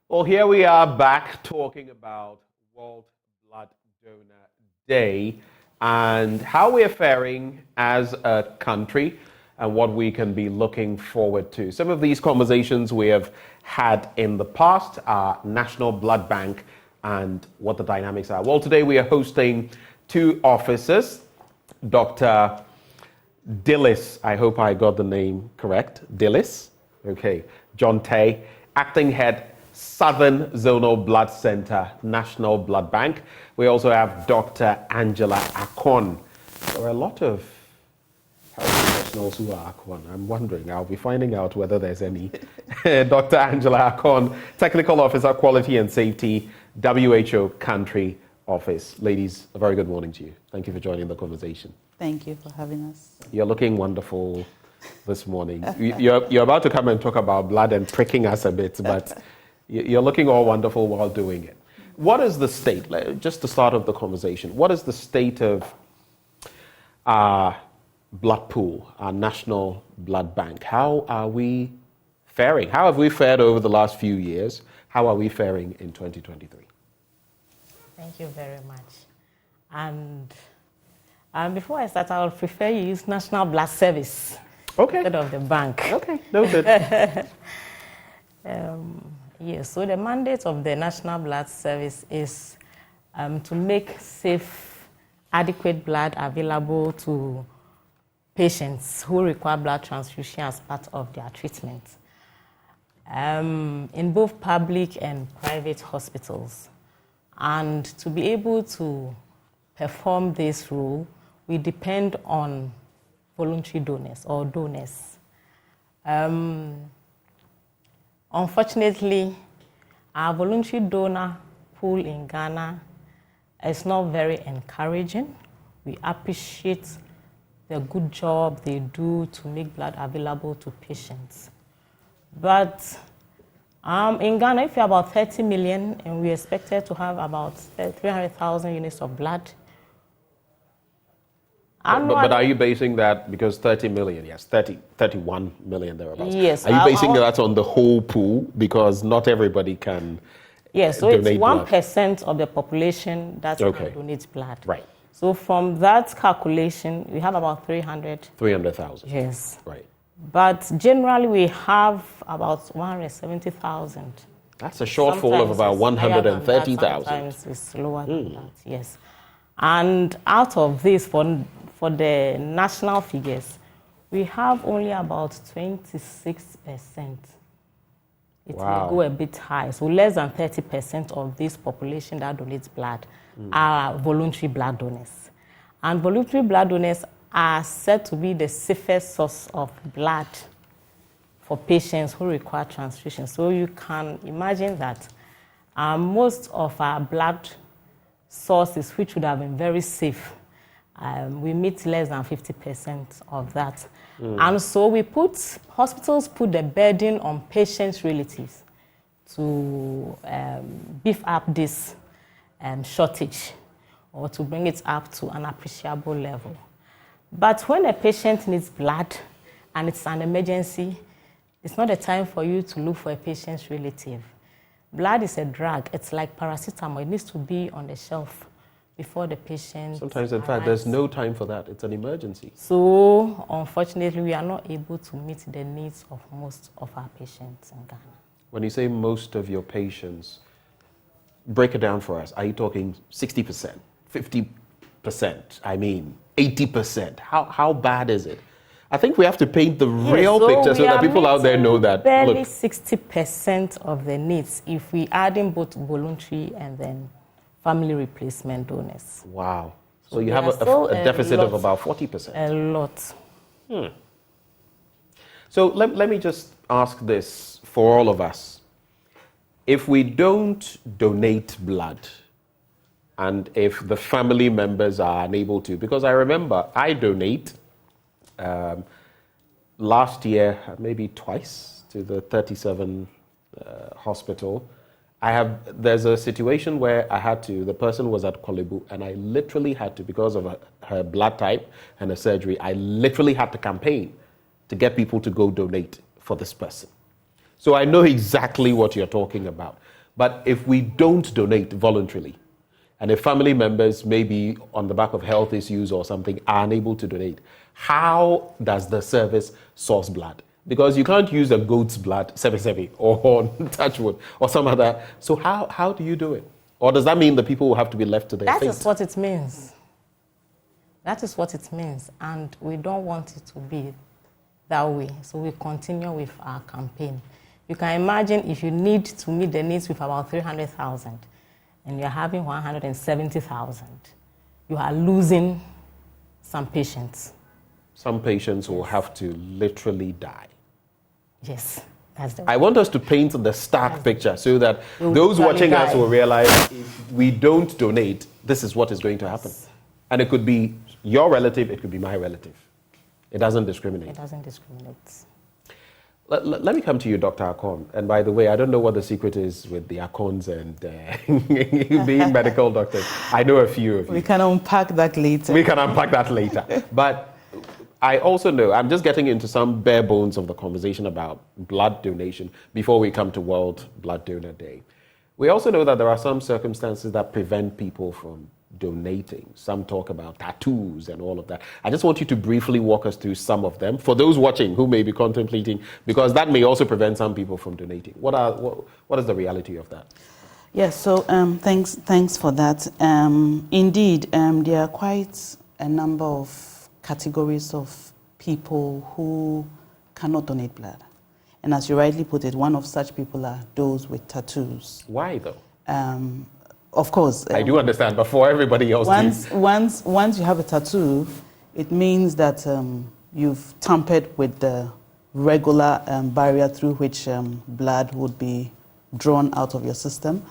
Well, here we are back talking about World Blood Donor Day and how we're faring as a country and what we can be looking forward to. Some of these conversations we have had in the past are National Blood Bank and what the dynamics are. Well, today we are hosting two officers, Dr. Dillis, I hope I got the name correct, Dillis, okay, John Tay, acting head, Southern Zonal Blood Center, National Blood Bank. We also have Dr. Angela Akon. There are a lot of health professionals who are Akon. I'm wondering, I'll be finding out whether there's any. Dr. Angela Akon, Technical Officer, Quality and Safety, WHO Country Office. Ladies, a very good morning to you. Thank you for joining the conversation. Thank you for having us. You're looking wonderful this morning. You're about to come and talk about blood and pricking us a bit, but you're looking all wonderful while doing it. What is the state, just to start off the conversation, what is the state of our blood pool, our National Blood Bank? How are we faring? How have we fared over the last few years? How are we faring in 2023? Thank you very much. And before I start, I would prefer you use National Blood Service instead of the bank. Okay, noted. Yes, so the mandate of the National Blood Service is to make safe, adequate blood available to patients who require blood transfusion as part of their treatment in both public and private hospitals. And to be able to perform this role, we depend on voluntary donors or donors. Unfortunately, our voluntary donor pool in Ghana is not very encouraging. We appreciate the good job they do to make blood available to patients. But in Ghana, if you're about 30 million, and we expected to have about 300,000 units of blood. But are you basing that, because 30 million, yes, 31 million thereabouts. Yes. Are you basing that on the whole pool? Because not everybody can yes, so donate it's 1% of the population that can donate blood. Right. So from that calculation, we have about 300,000. Yes. Right. But generally, we have about 170,000. That's a shortfall of about 130,000. Sometimes it's lower than that, yes. And out of this, for the national figures, we have only about 26%. It may go a bit high. So less than 30% of this population that donates blood are voluntary blood donors. And voluntary blood donors are said to be the safest source of blood for patients who require transfusion. So you can imagine that most of our blood sources, which would have been very safe, we meet less than 50% of that. And so hospitals put the burden on patients' relatives to beef up this shortage or to bring it up to an appreciable level. But when a patient needs blood and it's an emergency, it's not a time for you to look for a patient's relative. Blood is a drug. It's like paracetamol. It needs to be on the shelf before the patient Sometimes, in fact, there's no time for that. It's an emergency. So, unfortunately, we are not able to meet the needs of most of our patients in Ghana. When you say most of your patients, break it down for us. Are you talking 60%, 50%, I mean 80%? How bad is it? I think we have to paint the real picture so that people out there know that. Barely 60% of the needs if we add in both voluntary and then family replacement donors. Wow. So you have a deficit of about 40%. A lot. So let me just ask this for all of us. If we don't donate blood, and if the family members are unable to, because I remember I donate last year, maybe twice, to the 37 hospital. There's a situation where the person was at Kolebu, and I literally had to, because of her blood type and her surgery, I literally had to campaign to get people to go donate for this person. So I know exactly what you're talking about. But if we don't donate voluntarily, and if family members, maybe on the back of health issues or something, are unable to donate, how does the service source blood? Because you can't use a goat's blood, sevi or touchwood, or some other. So how do you do it? Or does that mean the people will have to be left to their fate? That is what it means. That is what it means. And we don't want it to be that way. So we continue with our campaign. You can imagine if you need to meet the needs with about 300,000 and you're having 170,000, you are losing some patients. Some patients will have to literally die. Yes, that's the I want us to paint the stark picture so that those watching us will realize if we don't donate, this is what is going to happen. And it could be your relative, it could be my relative. It doesn't discriminate. It doesn't discriminate. Let me come to you, Dr. Akon. And by the way, I don't know what the secret is with the Akons and being medical doctors. I know a few of you. We can unpack that later. We can unpack that later. But I also know, I'm just getting into some bare bones of the conversation about blood donation before we come to World Blood Donor Day. We also know that there are some circumstances that prevent people from donating. Some talk about tattoos and all of that. I just want you to briefly walk us through some of them for those watching who may be contemplating, because that may also prevent some people from donating. What is the reality of that? Yes, so thanks for that. Indeed, there are quite a number of categories of people who cannot donate blood. And as you rightly put it, one of such people are those with tattoos. Why though? Of course. I do understand, but for everybody else. Once you have a tattoo, it means that you've tampered with the regular barrier through which blood would be drawn out of your system.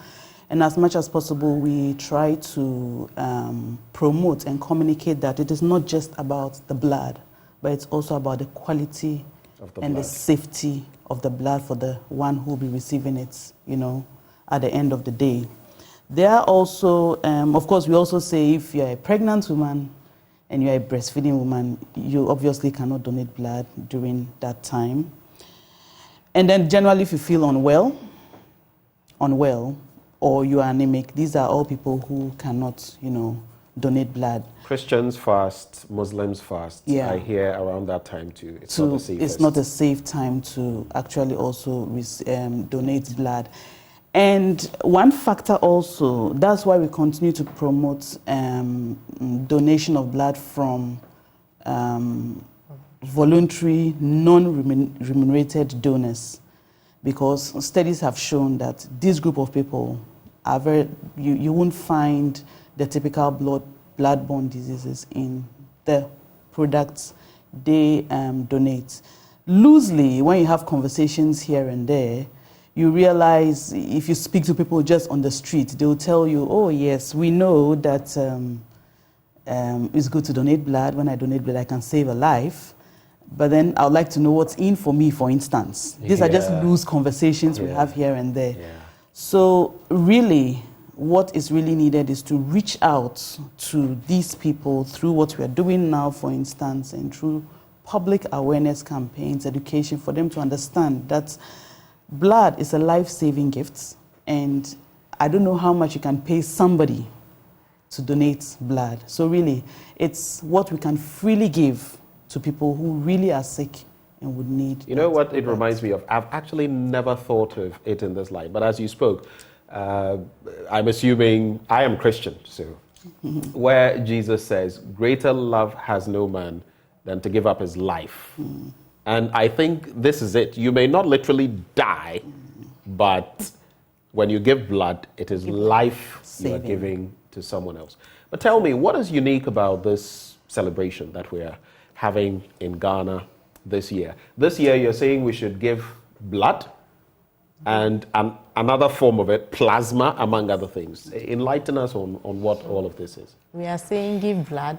And as much as possible, we try to promote and communicate that it is not just about the blood, but it's also about the quality and the safety of the blood for the one who will be receiving it, at the end of the day. There are also, of course, we also say if you're a pregnant woman and you're a breastfeeding woman, you obviously cannot donate blood during that time. And then generally, if you feel unwell, or you are anemic, these are all people who cannot, donate blood. Christians fast, Muslims fast. Yeah. I hear around that time too. It's not the safest. It's not a safe time to actually also donate blood. And one factor also, that's why we continue to promote donation of blood from voluntary, non-remunerated donors, because studies have shown that this group of people are you won't find the typical blood-borne diseases in the products they donate. Loosely, when you have conversations here and there, you realize if you speak to people just on the street, they will tell you, oh yes, we know that it's good to donate blood. When I donate blood, I can save a life. But then I would like to know what's in for me, for instance. These are just loose conversations we have here and there. Yeah. So really, what is really needed is to reach out to these people through what we are doing now, for instance, and through public awareness campaigns, education, for them to understand that blood is a life-saving gift, and I don't know how much you can pay somebody to donate blood. So really, it's what we can freely give to people who really are sick and would need. You know what it reminds me of? I've actually never thought of it in this light, but as you spoke, I'm assuming I am Christian, so where Jesus says, greater love has no man than to give up his life. And I think this is it. You may not literally die, but when you give blood, it is life you are giving to someone else. But tell me, what is unique about this celebration that we are having in Ghana this year? This year, you're saying we should give blood and another form of it, plasma, among other things. Enlighten us on what all of this is. We are saying give blood,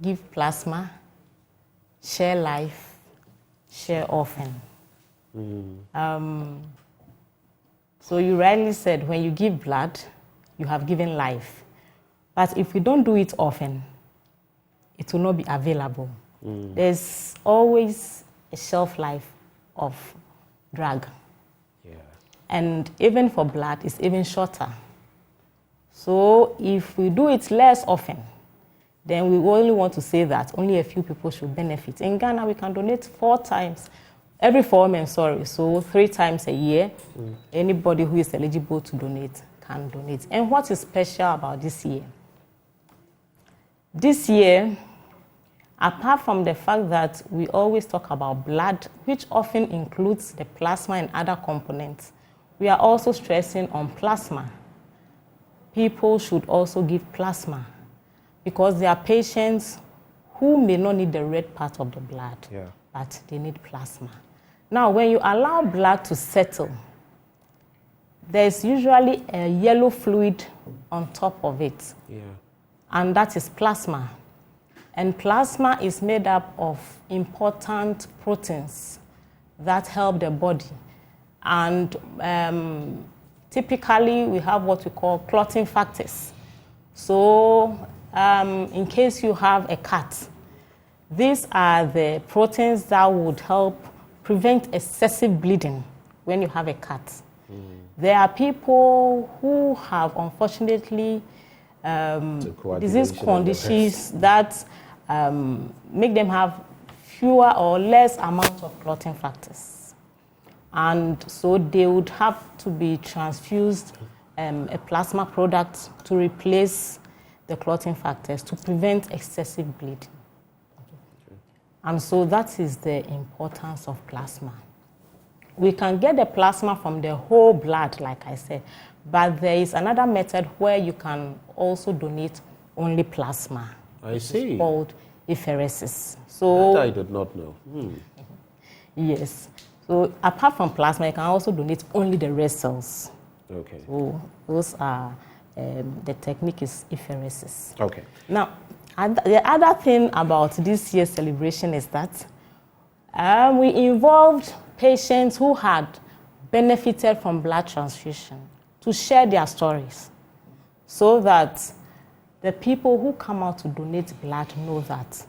give plasma, share life, share orphan. So you rightly said, when you give blood, you have given life. But if you don't do it often, it will not be available. There's always a shelf life of drag. Yeah. And even for blood, it's even shorter. So if we do it less often, then we only want to say that only a few people should benefit. In Ghana, we can donate every 4 months, so 3 times a year. Anybody who is eligible to donate can donate. And what is special about this year? This year, apart from the fact that we always talk about blood, which often includes the plasma and other components, we are also stressing on plasma. People should also give plasma because there are patients who may not need the red part of the blood, but they need plasma. Now, when you allow blood to settle, there's usually a yellow fluid on top of it, and that is plasma. And plasma is made up of important proteins that help the body. And typically, we have what we call clotting factors. So, in case you have a cut, these are the proteins that would help prevent excessive bleeding when you have a cut. There are people who have, unfortunately, disease conditions that make them have fewer or less amount of clotting factors. And so they would have to be transfused a plasma product to replace the clotting factors to prevent excessive bleeding. And so that is the importance of plasma. We can get the plasma from the whole blood, like I said, but there is another method where you can also donate only plasma. I see. It's called apheresis. So that I did not know. Yes. So apart from plasma, you can also donate only the red cells. Okay. So those are, the technique is apheresis. Okay. Now, the other thing about this year's celebration is that we involved patients who had benefited from blood transfusion to share their stories so that the people who come out to donate blood know that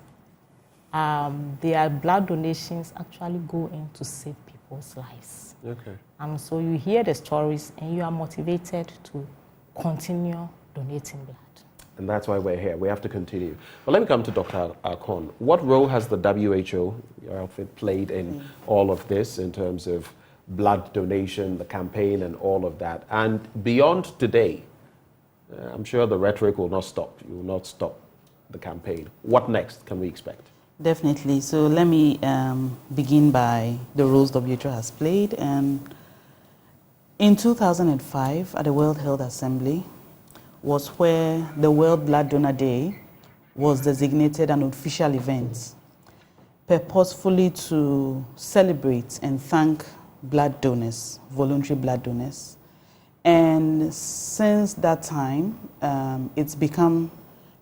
their blood donations actually go in to save people's lives. Okay. And so you hear the stories and you are motivated to continue donating blood. And that's why we're here. We have to continue. But let me come to Dr. Akon. What role has the WHO, your outfit, played in all of this in terms of blood donation, the campaign, and all of that? And beyond today, I'm sure the rhetoric will not stop. You will not stop the campaign. What next can we expect? Definitely. So let me begin by the roles WHO has played. And in 2005, at the World Health Assembly, was where the World Blood Donor Day was designated an official event, purposefully to celebrate and thank blood donors, voluntary blood donors. And since that time, it's become,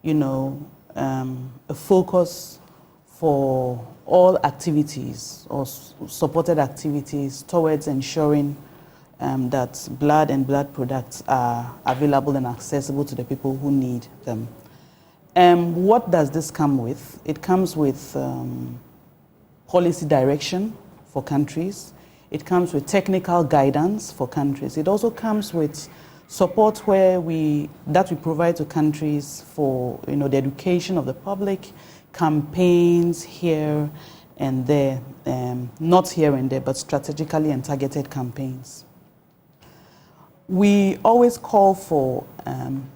a focus for all activities or supported activities towards ensuring that blood and blood products are available and accessible to the people who need them. What does this come with? It comes with policy direction for countries. It comes with technical guidance for countries. It also comes with support that we provide to countries for the education of the public, campaigns here and there, not here and there, but strategically and targeted campaigns. We always call for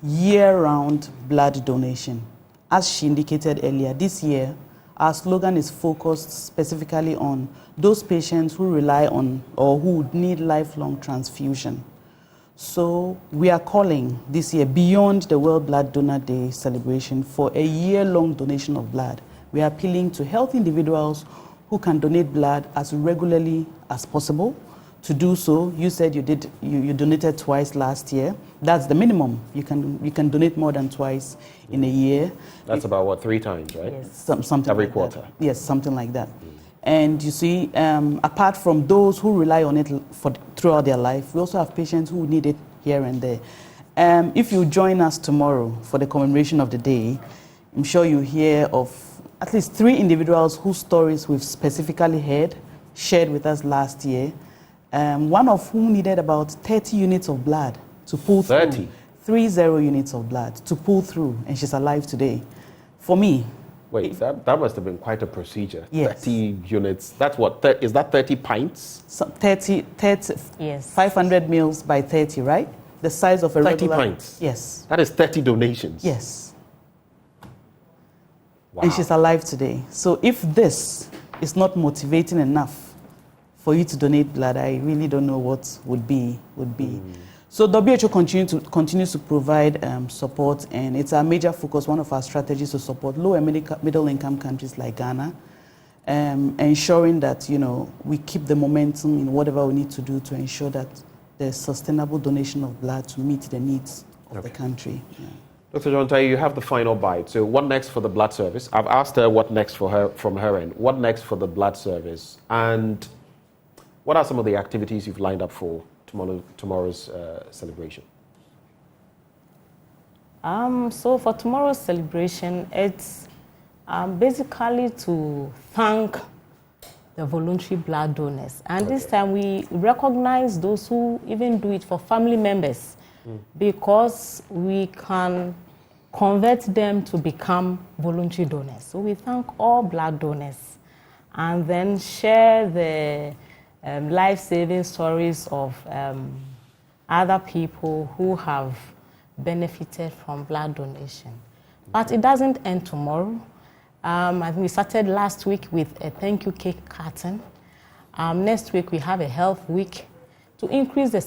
year-round blood donation. As she indicated earlier, this year, our slogan is focused specifically on those patients who rely on or who would need lifelong transfusion. So we are calling this year, beyond the World Blood Donor Day celebration, for a year-long donation of blood. We are appealing to healthy individuals who can donate blood as regularly as possible. To do so, you said you donated twice last year. That's the minimum. You can donate more than twice in a year. That's about what, 3 times, right? Yes, something every like quarter. That. Yes, something like that. And you see, apart from those who rely on it throughout their life, we also have patients who need it here and there. If you join us tomorrow for the commemoration of the day, I'm sure you hear of at least 3 individuals whose stories we've specifically heard, shared with us last year, one of whom needed about 30 units of blood to pull through. 30? 30 units of blood to pull through, and she's alive today. For me, Wait, that must have been quite a procedure. Yes. 30 units. That's what? Is that 30 pints? 30, Yes. 500 mils by 30, right? The size of a 30 regular... pints? Yes. That is 30 donations. Yes. Wow. And she's alive today. So if this is not motivating enough for you to donate blood, I really don't know what would be. So WHO continues to provide support, and it's our major focus, one of our strategies to support low and middle income countries like Ghana, ensuring that we keep the momentum in whatever we need to do to ensure that there's sustainable donation of blood to meet the needs of the country. Yeah. Dr. Jontai, you have the final bite. So what next for the blood service? I've asked her what next for her from her end. What next for the blood service? And what are some of the activities you've lined up for tomorrow's celebration? So for tomorrow's celebration, it's basically to thank the voluntary blood donors. And this time we recognize those who even do it for family members, because we can convert them to become voluntary donors. So we thank all blood donors and then share the life-saving stories of other people who have benefited from blood donation. But it doesn't end tomorrow. I think we started last week with a thank you cake carton. Next week we have a health week to increase the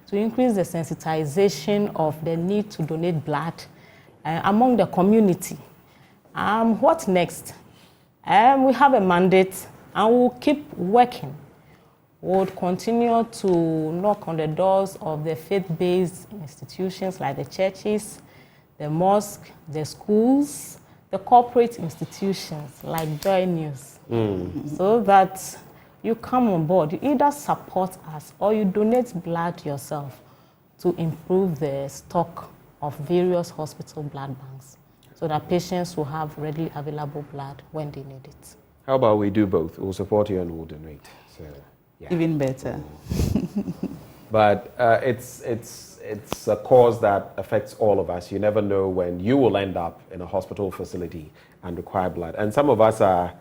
to increase the sensitization of the need to donate blood among the community. What next? We have a mandate, and we'll keep working. We'll continue to knock on the doors of the faith-based institutions like the churches, the mosque, the schools, the corporate institutions like Joy News, so that you come on board. You either support us or you donate blood yourself to improve the stock of various hospital blood banks so that patients will have readily available blood when they need it. How about we do both? We'll support you and we'll donate. So, yeah. Even better. But it's a cause that affects all of us. You never know when you will end up in a hospital facility and require blood. And some of us are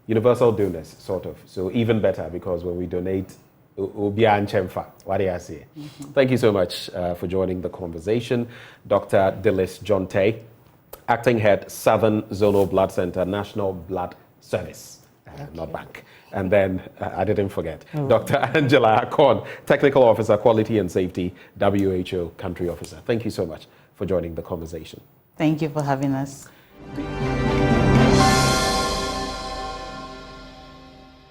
universal donors, sort of. So even better, because when we donate, ubia and chemfa. What do I say? Thank you so much for joining the conversation. Dr. Dilys Jontai, Acting Head, Southern Zonal Blood Center, National Blood Service, not bank. And then, I didn't forget, Dr. Angela Akon, Technical Officer, Quality and Safety, WHO Country Officer. Thank you so much for joining the conversation. Thank you for having us.